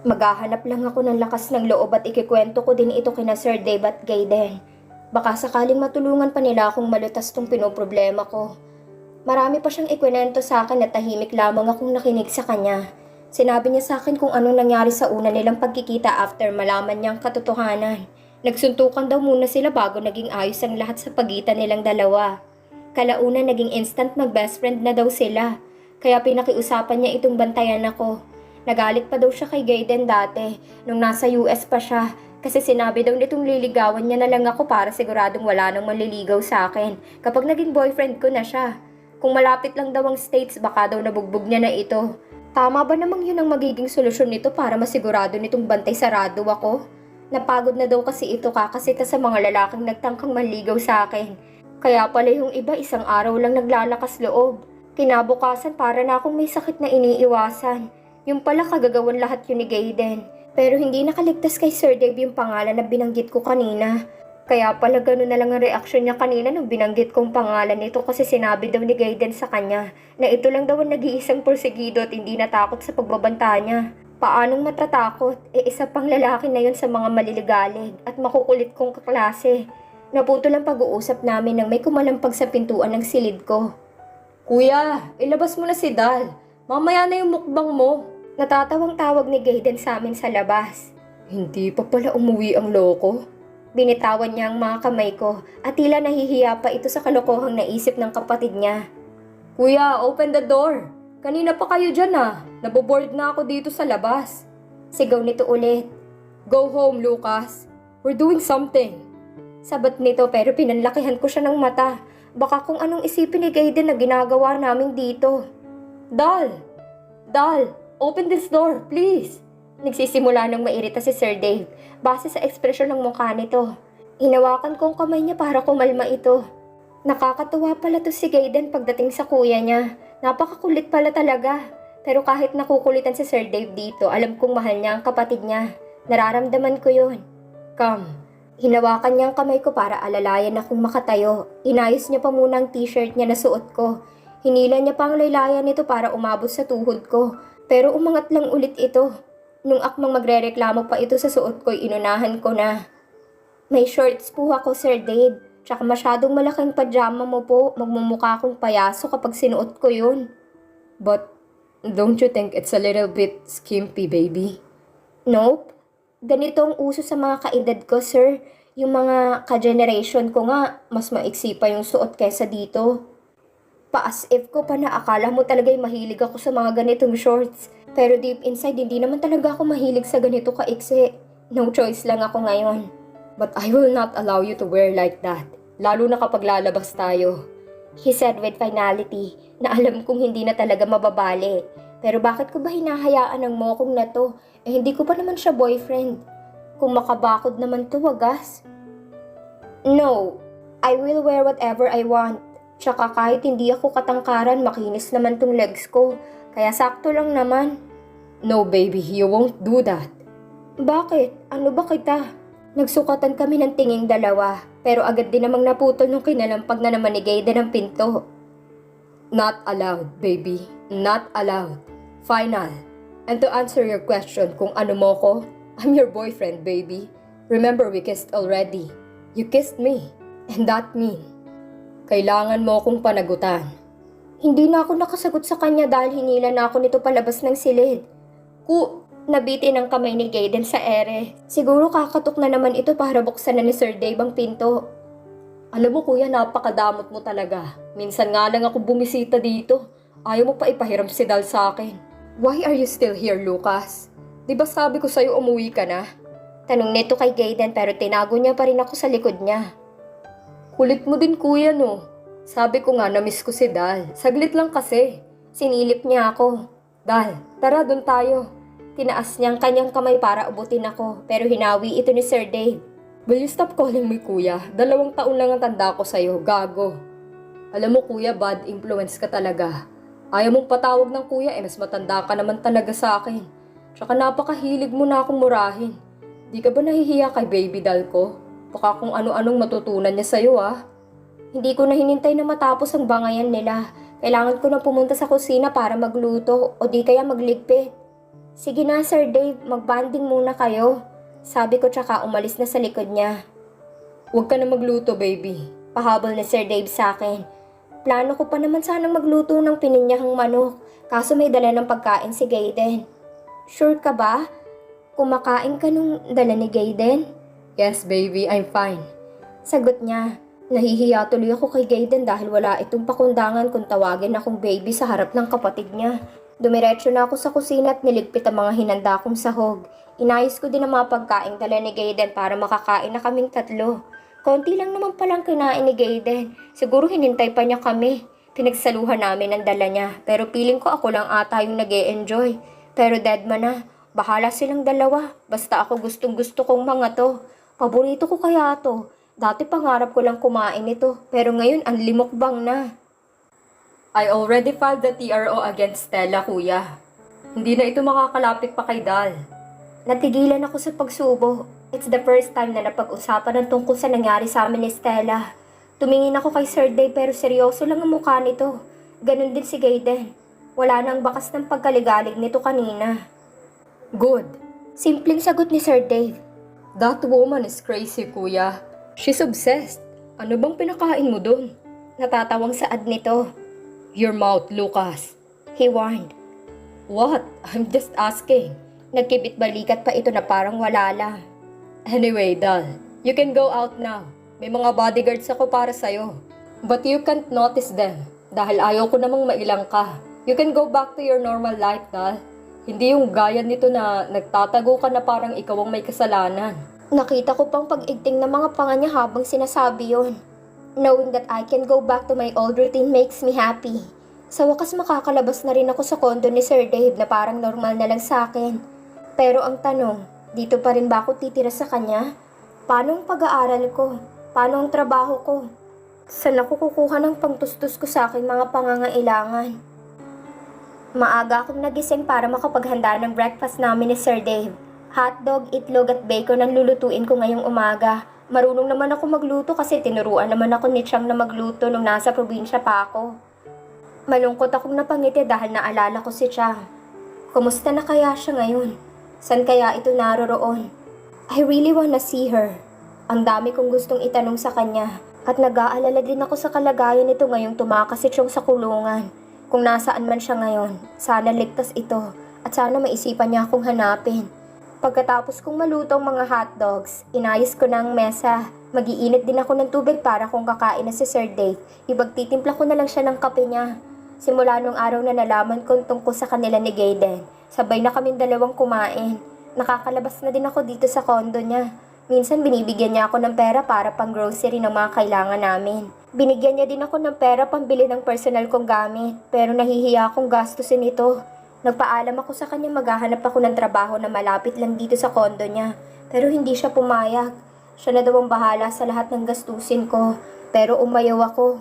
Maghahanap lang ako ng lakas ng loob at ikikwento ko din ito kina Sir Dave at Gayden. Baka sakaling matulungan pa nila akong malutas tong pinoproblema ko. Marami pa siyang ikwento sa akin at tahimik lamang akong nakinig sa kanya. Sinabi niya sa akin kung anong nangyari sa una nilang pagkikita after malaman niyang katotohanan. Nagsuntukan daw muna sila bago naging ayos ang lahat sa pagitan nilang dalawa. Kalauna naging instant mag-best friend na daw sila. Kaya pinakiusapan niya itong bantayan ako. Nagalit pa daw siya kay Gayden dati nung nasa US pa siya kasi sinabi daw nitong liligawan niya na lang ako para siguradong wala nang manliligaw sa akin kapag naging boyfriend ko na siya. Kung malapit lang daw ang States baka daw nabugbog niya na ito. Tama ba namang yun ang magiging solusyon nito para masigurado nitong bantay sarado ako? Napagod na daw kasi ito kakasita sa mga lalaking nagtangkang manligaw sa akin. Kaya pala yung iba isang araw lang naglalakas loob. Kinabukasan para na akong may sakit na iniiwasan. Yung pala kagagawan lahat yun ni Gayden. Pero hindi nakaligtas kay Sir Dave yung pangalan na binanggit ko kanina. Kaya pala gano'n na lang ang reaksyon niya kanina nung binanggit kong pangalan nito kasi sinabi daw ni Gayden sa kanya na ito lang daw ang nag-iisang porsigido at hindi natakot sa pagbabanta niya. Paanong matatakot? Isa pang lalaki na yun sa mga maliligalig at makukulit kong kaklase. Naputol ang pag-uusap namin nang may kumalampag sa pintuan ng silid ko. Kuya, ilabas mo na si Dal. Mamaya na yung mukbang mo. Natatawang tawag ni Gayden sa amin sa labas. Hindi pa pala umuwi ang loko. Binitawan niya ang mga kamay ko at tila nahihiya pa ito sa kalokohang naisip ng kapatid niya. Kuya, open the door. Kanina pa kayo dyan ah. Naboboard na ako dito sa labas. Sigaw nito ulit. Go home, Lucas. We're doing something. Sabat nito pero pinanlakihan ko siya ng mata. Baka kung anong isipin ni Gayden na ginagawa namin dito. Dal! Open this door, please. Nagsisimula ng mairita si Sir Dave base sa ekspresyon ng mukha nito. Hinawakan ko ang kamay niya para kumalma ito. Nakakatuwa pala to si Gayden pagdating sa kuya niya. Napakakulit pala talaga. Pero kahit nakukulitan si Sir Dave dito, alam kong mahal niya ang kapatid niya. Nararamdaman ko yun. Come. Hinawakan niya ang kamay ko para alalayan akong makatayo. Inayos niya pa muna ang t-shirt niya na suot ko. Hinila niya pa ang laylayan nito para umabot sa tuhod ko. Pero umangat lang ulit ito. Nung akmang magrereklamo pa ito sa suot ko'y inunahan ko na. May shorts po ako, Sir Dave. Tsaka masyadong malaking pajama mo po. Magmumukha akong payaso kapag sinuot ko yun. But don't you think it's a little bit skimpy, baby? Nope. Ganito ang uso sa mga kaedad ko, sir. Yung mga ka-generation ko nga, mas maiksi pa yung suot kesa dito. Pa-as if ko pa na akala mo talaga'y mahilig ako sa mga ganitong shorts. Pero deep inside, hindi naman talaga ako mahilig sa ganito kaiksi. No choice lang ako ngayon. But I will not allow you to wear like that. Lalo na kapag lalabas tayo. He said with finality na alam kong hindi na talaga mababali. Pero bakit ko ba hinahayaan ang mokong na to? Hindi ko pa naman siya boyfriend. Kung makabakod naman to, wagas. No, I will wear whatever I want. Tsaka kahit hindi ako katangkaran, makinis naman tong legs ko. Kaya sakto lang naman. No baby, you won't do that. Bakit? Ano ba kita? Nagsukatan kami ng tinging dalawa. Pero agad din namang naputol nung kinalampag na naman ni Gayden ang pinto. Not allowed, baby. Not allowed. Final. And to answer your question kung ano mo ko, I'm your boyfriend, baby. Remember we kissed already. You kissed me. And that mean. Kailangan mo akong panagutan. Hindi na ako nakasagot sa kanya dahil hinila na ako nito palabas ng silid. Nabitin ang kamay ni Gayden sa ere. Siguro kakatok na naman ito para buksan na ni Sir Dave ang pinto. Alam mo kuya, napakadamot mo talaga. Minsan nga lang ako bumisita dito. Ayaw mo pa ipahiram si Dal sa akin. Why are you still here, Lucas? Di ba sabi ko sa'yo umuwi ka na? Tanong nito kay Gayden pero tinago niya pa rin ako sa likod niya. Kulit mo din kuya no. Sabi ko nga na-miss ko si Dal. Saglit lang kasi. Sinilip niya ako. Dal, tara dun tayo. Tinaas niya ang kanyang kamay para ubutin ako pero hinawi ito ni Sir Dave. Will you stop calling me kuya? 2 taon lang ang tanda ko sa'yo, gago. Alam mo kuya, bad influence ka talaga. Ayaw mong patawag ng kuya, mas matanda ka naman talaga sa akin. Tsaka napakahilig mo na akong murahin. Di ka ba nahihiya kay baby doll ko? Baka kung ano-anong matutunan niya sa'yo ah. Hindi ko na hinintay na matapos ang bangayan nila. Kailangan ko na pumunta sa kusina para magluto o di kaya magligpit. Sige na, Sir Dave, magbanding muna kayo. Sabi ko tsaka umalis na sa likod niya. Huwag ka na magluto, baby. Pahabol ni Sir Dave sa akin. Plano ko pa naman sanang magluto ng pininyahang manok, kaso may dala ng pagkain si Gaiden. Sure ka ba? Kumakain ka nung dala ni Gaiden? Yes, baby, I'm fine. Sagot niya. Nahihiya tuloy ako kay Gaiden dahil wala itong pakundangan kung tawagin akong baby sa harap ng kapatid niya. Dumiretso na ako sa kusina at niligpit ang mga hinanda kong sahog. Inayos ko din ang mga pagkain dala ni Gaiden para makakain na kaming tatlo. Konti lang naman palang kinain ni Gaiden. Siguro hinintay pa niya kami. Pinagsaluhan namin ang dala niya. Pero piling ko ako lang ata yung nag-e-enjoy. Pero deadman na. Bahala silang dalawa. Basta ako gustong gusto kong mga to. Paborito ko kaya to. Dati pangarap ko lang kumain ito. Pero ngayon ang limokbang na. I already filed the TRO against Stella, kuya. Hindi na ito makakalapit pa kay Dal. Natigilan ako sa pagsubo. It's the first time na napag-usapan ng tungkol sa nangyari sa amin ni Stella. Tumingin ako kay Sir Dave pero seryoso lang ang mukha nito. Ganon din si Gaiden. Wala nang bakas ng pagkaligalig nito kanina. Good. Simpleng sagot ni Sir Dave. That woman is crazy, kuya. She's obsessed. Ano bang pinakain mo dun? Natatawang saad nito. Your mouth, Lucas. He warned. What? I'm just asking. Nagkibit-balikat pa ito na parang wala lang. Anyway, Dal, you can go out now. May mga bodyguards ako para sa'yo. But you can't notice them dahil ayaw ko namang mailang ka. You can go back to your normal life, Dal. Hindi yung gaya nito na nagtatago ka na parang ikaw ang may kasalanan. Nakita ko pang pag-igting ng mga panga niya habang sinasabi yon. Knowing that I can go back to my old routine makes me happy. Sa wakas makakalabas na rin ako sa kondo ni Sir Dave na parang normal na lang sa akin. Pero ang tanong, dito pa rin ba ako titira sa kanya? Paano ang pag-aaral ko? Paano ang trabaho ko? Saan ako kukuha ng pangtustos ko sa aking mga pangangailangan? Maaga akong nagising para makapaghanda ng breakfast namin ni Sir Dave. Hotdog, itlog at bacon ang lulutuin ko ngayong umaga. Marunong naman ako magluto kasi tinuruan naman ako ni Chang na magluto nung nasa probinsya pa ako. Malungkot akong napangiti dahil naalala ko si Chang. Kumusta na kaya siya ngayon? San kaya ito naroroon? I really wanna see her. Ang dami kong gustong itanong sa kanya. At nag-aalala din ako sa kalagayan nito ngayong tumakas si Chang sa kulungan. Kung nasaan man siya ngayon, sana ligtas ito at sana maisipan niya akong hanapin. Pagkatapos kong maluto ang mga hotdogs, inayos ko ng mesa. Mag-iinit din ako ng tubig para kung kakain na si Sir Dave, ibagtitimpla ko na lang siya ng kape niya. Simula nung araw na nalaman ko tungkol sa kanila ni Gaiden, sabay na kaming dalawang kumain. Nakakalabas na din ako dito sa kondo niya. Minsan binibigyan niya ako ng pera para pang grocery ng mga kailangan namin. Binigyan niya din ako ng pera pambili ng personal kong gamit, pero nahihiya akong gastusin ito. Nagpaalam ako sa kanya maghahanap ako ng trabaho na malapit lang dito sa kondo niya. Pero hindi siya pumayag. Siya na daw ang bahala sa lahat ng gastusin ko. Pero umayaw ako.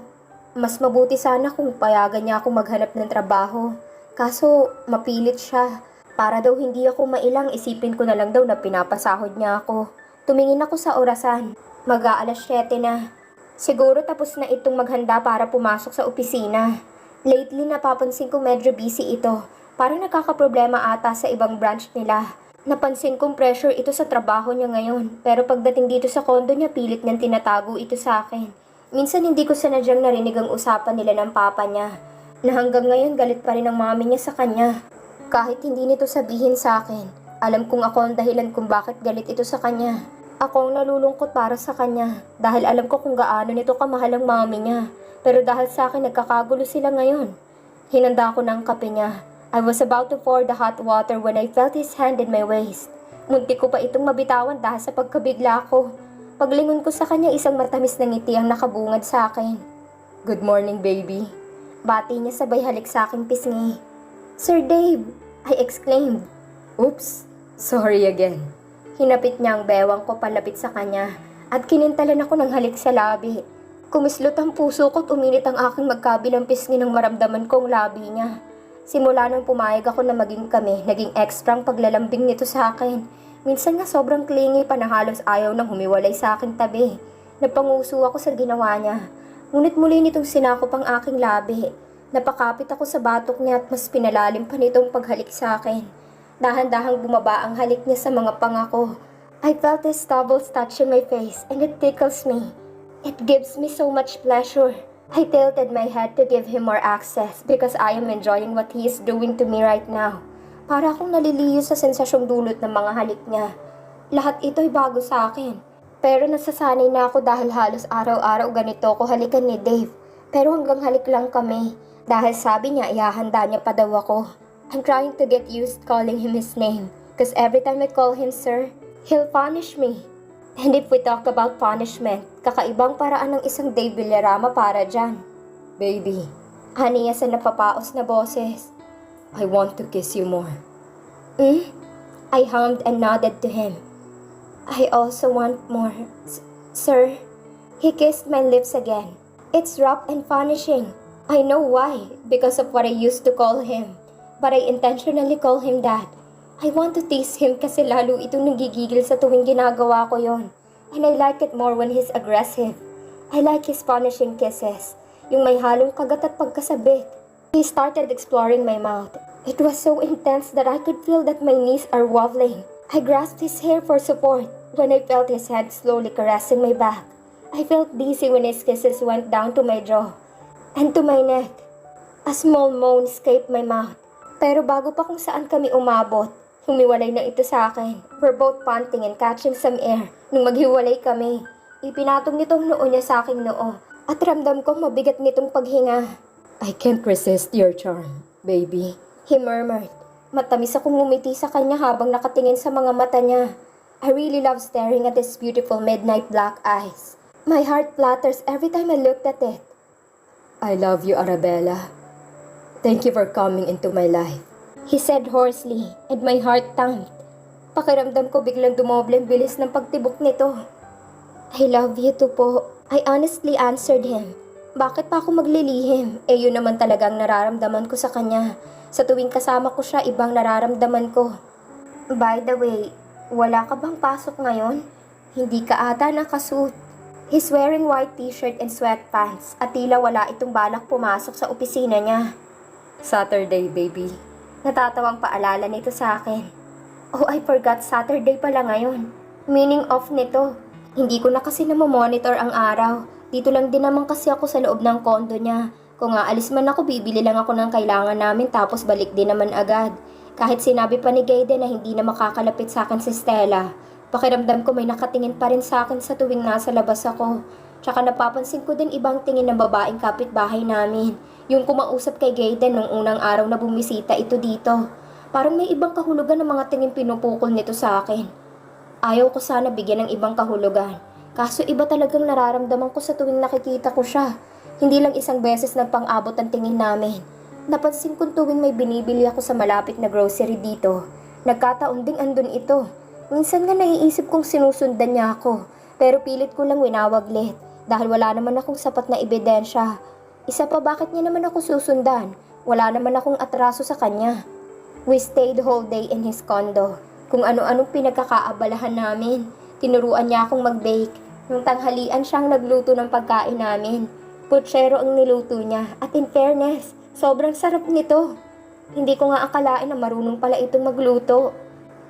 Mas mabuti sana kung payagan niya ako maghanap ng trabaho. Kaso mapilit siya. Para daw hindi ako mailang, isipin ko na lang daw na pinapasahod niya ako. Tumingin ako sa orasan. Mag-aalas 7 na. Siguro tapos na itong maghanda para pumasok sa opisina. Lately napapansin ko medyo busy ito. Parang nakakaproblema ata sa ibang branch nila. Napansin kong pressure ito sa trabaho niya ngayon. Pero pagdating dito sa kondo niya, pilit niyang tinatago ito sa akin. Minsan hindi ko sanadyang narinig ang usapan nila ng papa niya. Na hanggang ngayon galit pa rin ang mami niya sa kanya. Kahit hindi nito sabihin sa akin, alam kong ako ang dahilan kung bakit galit ito sa kanya. Ako ang nalulungkot para sa kanya. Dahil alam ko kung gaano nito kamahal ang mami niya. Pero dahil sa akin nagkakagulo sila ngayon. Hinanda ko ng kape niya. I was about to pour the hot water when I felt his hand in my waist. Muntik ko pa itong mabitawan dahil sa pagkabigla ko. Paglingon ko sa kanya, isang matamis na ngiti ang nakabungad sa akin. Good morning, baby. Bati niya sabay halik sa aking pisngi. Sir Dave, I exclaimed. Oops, sorry again. Hinapit niya ang bewang ko palapit sa kanya at kinintalan ako ng halik sa labi. Kumislot ang puso ko at uminit ang aking magkabilang pisngi nang maramdaman ko ang labi niya. Simula nung pumayag ako na maging kami, naging ekstrang paglalambing nito sa akin. Minsan nga sobrang clingy pa na halos ayaw nang humiwalay sa aking tabi. Napanguso ako sa ginawa niya. Ngunit muli nitong sinakop ang aking labi. Napakapit ako sa batok niya at mas pinalalim pa nitong paghalik sa akin. Dahan-dahang bumaba ang halik niya sa mga panga ko. I felt his stubbles touching my face and it tickles me. It gives me so much pleasure. I tilted my head to give him more access because I am enjoying what he is doing to me right now. Para akong naliliyo sa sensasyong dulot ng mga halik niya. Lahat ito'y bago sa akin. Pero nasasanay na ako dahil halos araw-araw ganito ko halikan ni Dave. Pero hanggang halik lang kami. Dahil sabi niya ihahanda niya pa daw ako. I'm trying to get used calling him his name. Cause every time I call him sir, he'll punish me. And if we talk about punishment, kakaibang paraan ng isang Dave Villarama para dyan. Baby, Aniya sa napapaos na boses. I want to kiss you more. I hummed and nodded to him. I also want more, sir. He kissed my lips again. It's rough and punishing. I know why, because of what I used to call him. But I intentionally call him that. I want to tease him kasi lalo itong nagigigil sa tuwing ginagawa ko yon. And I like it more when he's aggressive. I like his punishing kisses, yung may halong kagat at pagkasabik. He started exploring my mouth. It was so intense that I could feel that my knees are wobbling. I grasped his hair for support when I felt his hand slowly caressing my back. I felt dizzy when his kisses went down to my jaw and to my neck. A small moan escaped my mouth. Pero bago pa kung saan kami umabot, humiwalay na ito sa akin. We're both panting and catching some air. Nung maghiwalay kami, ipinatong nitong noo niya sa aking noo at ramdam ko mabigat nitong paghinga. I can't resist your charm, baby. He murmured. Matamis akong ngumiti sa kanya habang nakatingin sa mga mata niya. I really love staring at his beautiful midnight black eyes. My heart flutters every time I looked at it. I love you, Arabella. Thank you for coming into my life. He said hoarsely, and my heart thumped. Pakiramdam ko biglang dumoble ang bilis ng pagtibok nito. I love you too po. I honestly answered him. Bakit pa ako maglilihim? Yun naman talagang nararamdaman ko sa kanya. Sa tuwing kasama ko siya, ibang nararamdaman ko. By the way, wala ka bang pasok ngayon? Hindi ka ata nakasuot. He's wearing white t-shirt and sweatpants at tila wala itong balak pumasok sa opisina niya. Saturday, baby. Natatawang paalala nito sa akin. Oh, I forgot Saturday pala ngayon. Meaning off nito. Hindi ko na kasi namomonitor ang araw. Dito lang din naman kasi ako sa loob ng kondo niya. Kung aalis man ako, bibili lang ako ng kailangan namin tapos balik din naman agad. Kahit sinabi pa ni Gaiden na hindi na makakalapit sa akin si Stella. Pakiramdam ko may nakatingin pa rin sa akin sa tuwing nasa labas ako. Tsaka napapansin ko din ibang tingin ng babaeng kapitbahay namin. Yung kumausap kay Gaiden nung unang araw na bumisita ito dito. Parang may ibang kahulugan ng mga tingin pinupukol nito sa akin. Ayaw ko sana bigyan ng ibang kahulugan. Kaso iba talagang nararamdaman ko sa tuwing nakikita ko siya. Hindi lang isang beses nagpang-abot ang tingin namin. Napansin kong tuwing may binibili ako sa malapit na grocery dito. Nagkataon ding andun ito. Minsan nga naiisip kong sinusundan niya ako. Pero pilit ko lang winawaglit. Dahil wala naman akong sapat na ebidensya. Isa pa, bakit niya naman ako susundan? Wala naman akong atraso sa kanya. We stayed whole day in his condo. Kung ano-anong pinagkakaabalahan namin. Tinuruan niya akong mag-bake. Nung tanghalian siyang nagluto ng pagkain namin. Putsero ang niluto niya. At in fairness, sobrang sarap nito. Hindi ko nga akalain na marunong pala itong magluto.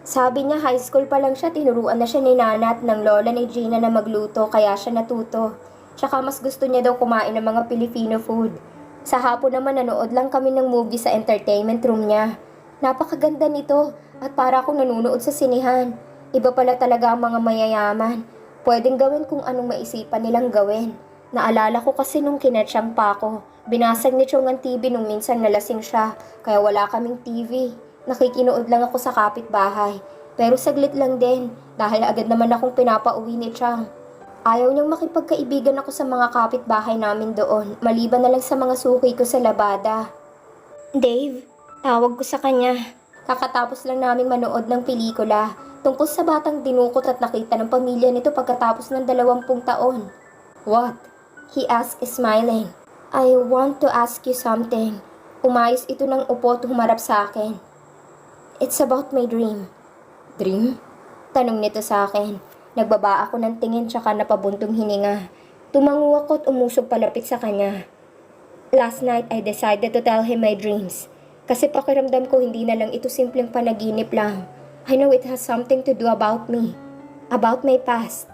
Sabi niya high school pa lang siya, tinuruan na siya ni Nana at ng lola ni Gina na magluto kaya siya natuto. Tsaka mas gusto niya daw kumain ng mga Filipino food. Sa hapon naman nanood lang kami ng movie sa entertainment room niya. Napakaganda nito at para akong nanonood sa sinihan. Iba pala talaga ang mga mayayaman. Pwedeng gawin kung anong maisipan nilang gawin. Naalala ko kasi nung kinetsyang pa ako. Binasag ni Chong ang TV nung minsan nalasing siya kaya wala kaming TV. Nakikinood lang ako sa kapitbahay. Pero saglit lang din dahil agad naman akong pinapauwi ni Chang. Ayaw niyang makipagkaibigan ako sa mga kapitbahay namin doon, maliban na lang sa mga suki ko sa labada. Dave, tawag ko sa kanya. Kakatapos lang naming manood ng pelikula tungkol sa batang dinukot at nakita ng pamilya nito pagkatapos ng 20 taon. What? He asked smiling. I want to ask you something. Umayos ito ng upo at humarap sa akin. It's about my dream. Dream? Tanong nito sa akin. Nagbaba ako ng tingin tsaka napabuntong hininga. Tumango ako at umusog palapit sa kanya. Last night I decided to tell him my dreams. Kasi pakiramdam ko hindi na lang ito simpleng panaginip lang. I know it has something to do about me. About my past.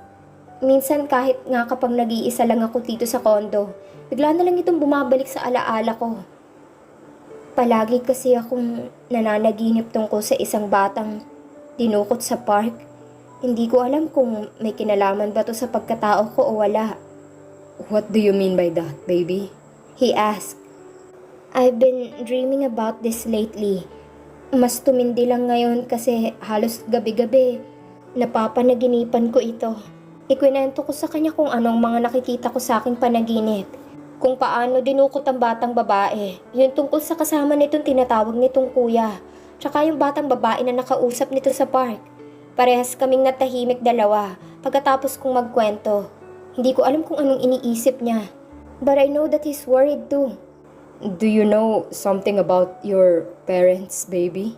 Minsan kahit nga kapag nag-iisa lang ako dito sa kondo, bigla na lang itong bumabalik sa alaala ko. Palagi kasi akong nananaginip tungkol sa isang batang dinukot sa park. Hindi ko alam kung may kinalaman ba to sa pagkatao ko o wala. What do you mean by that, baby? He asked. I've been dreaming about this lately. Mas tumindi lang ngayon kasi halos gabi-gabi napapanaginipan ko ito. Ikwento ko sa kanya kung anong mga nakikita ko sa aking panaginip. Kung paano dinukot ang batang babae. Yun tungkol sa kasama nitong tinatawag nitong kuya. Tsaka yung batang babae na nakausap nito sa park. Parehas kaming natahimik dalawa pagkatapos kong magkwento. Hindi ko alam kung anong iniisip niya. But I know that he's worried too. Do you know something about your parents, baby?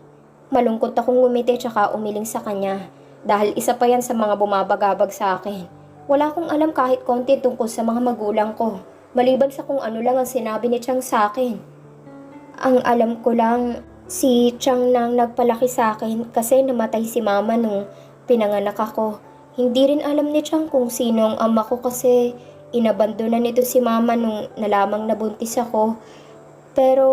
Malungkot akong ngumiti tsaka umiling sa kanya. Dahil isa pa yan sa mga bumabagabag sa akin. Wala akong alam kahit konti tungkol sa mga magulang ko. Maliban sa kung ano lang ang sinabi ni Chang sa akin. Ang alam ko lang, si Chang nang nagpalaki sa akin kasi namatay si mama nung pinanganak ako. Hindi rin alam ni Chang kung sino ang ama ko kasi inabandona nito si mama nung nalamang nabuntis ako. Pero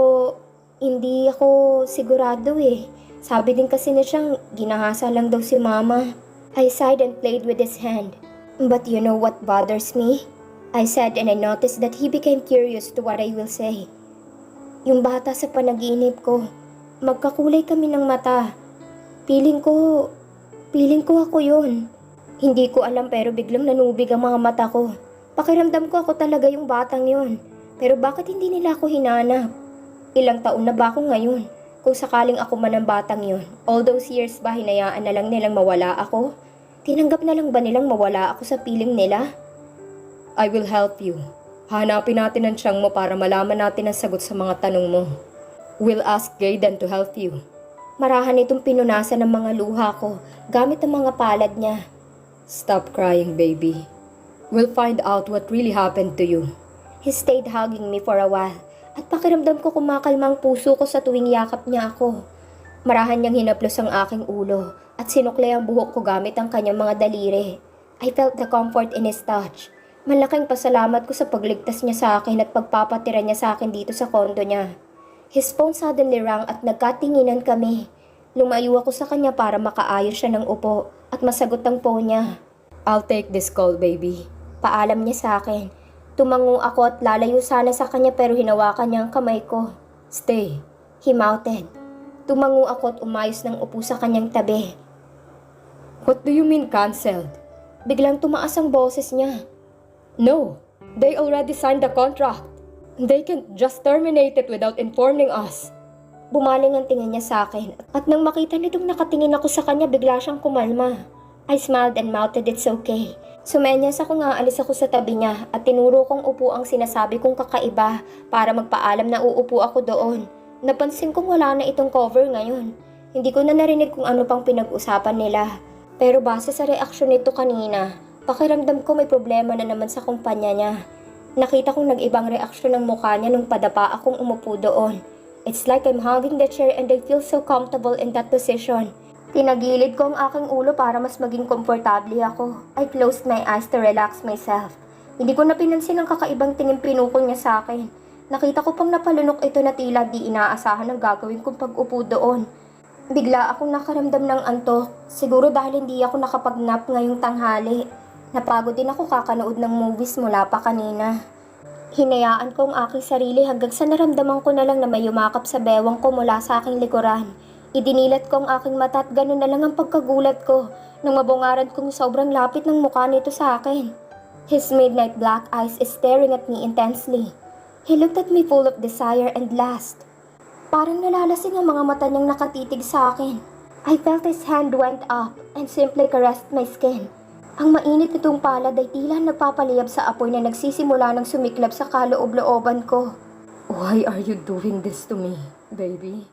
hindi ako sigurado eh. Sabi din kasi ni Chang, ginahasa lang daw si mama. I sighed and played with his hand. But you know what bothers me? I said and I noticed that he became curious to what I will say. Yung bata sa panaginip ko, magkakulay kami ng mata. Piling ko ako yun. Hindi ko alam pero biglang nanubig ang mga mata ko. Pakiramdam ko ako talaga yung batang yun. Pero bakit hindi nila ako hinanap? Ilang taon na ba ako ngayon? Kung sakaling ako man ang batang yun, all those years ba hinayaan na lang nilang mawala ako? Tinanggap na lang ba nilang mawala ako sa piling nila? I will help you. Hanapin natin ang tiyang mo para malaman natin ang sagot sa mga tanong mo. We'll ask Gaiden to help you. Marahan itong pinunasan ng mga luha ko gamit ang mga palad niya. Stop crying, baby. We'll find out what really happened to you. He stayed hugging me for a while at pakiramdam ko kumakalma ang puso ko sa tuwing yakap niya ako. Marahan niyang hinaplos ang aking ulo at sinuklay ang buhok ko gamit ang kanyang mga daliri. I felt the comfort in his touch. Malaking pasalamat ko sa pagligtas niya sa akin at pagpapatira niya sa akin dito sa kondo niya. His phone suddenly rang at nagkatinginan kami. Lumayo ako sa kanya para makaayos siya ng upo at masagot ang phone niya. I'll take this call, baby. Paalam niya sa akin. Tumango ako at lalayo sana sa kanya pero hinawakan niya ang kamay ko. Stay. He mouthed. Tumango ako at umayos ng upo sa kanyang tabi. What do you mean canceled? Biglang tumaas ang boses niya. No, they already signed the contract. They can't just terminate it without informing us. Bumaling ang tingin niya sa akin at nang makita nitong nakatingin ako sa kanya bigla siyang kumalma. I smiled and mouthed it's okay. Sumenyas ako nga alis ako sa tabi niya at tinuro kong upo ang sinasabi kong kakaiba para magpaalam na uupo ako doon. Napansin kong wala na itong cover ngayon. Hindi ko na narinig kung ano pang pinag-usapan nila. Pero base sa reaksyon nito kanina, pakiramdam ko may problema na naman sa kumpanya niya. Nakita kong nag-ibang reaksyon ng mukha niya nung padapa akong umupo doon. It's like I'm hugging the chair and I feel so comfortable in that position. Tinagilid ko ang aking ulo para mas maging komportable ako. I closed my eyes to relax myself. Hindi ko na pinansin ang kakaibang tingin pinukol niya sa akin. Nakita ko pang napalunok ito na tila di inaasahan ang gagawin kong pag-upo doon. Bigla akong nakaramdam ng antok. Siguro dahil hindi ako nakapag-nap ngayong tanghali. Napagod din ako kakanood ng movies mula pa kanina. Hinayaan ko ang aking sarili hanggang sa naramdaman ko na lang na may yumakap sa bewang ko mula sa aking likuran. Idinilat ko ang aking mata at gano'n na lang ang pagkagulat ko nang mabungaran kong sobrang lapit ng mukha nito sa akin. His midnight black eyes is staring at me intensely. He looked at me full of desire and lust. Parang nalalasing ang mga mata niyang nakatitig sa akin. I felt his hand went up and simply caressed my skin. Ang mainit nitong palad ay tila nagpapaliyab sa apoy na nagsisimula ng sumiklab sa kaloob-looban ko. Why are you doing this to me, baby?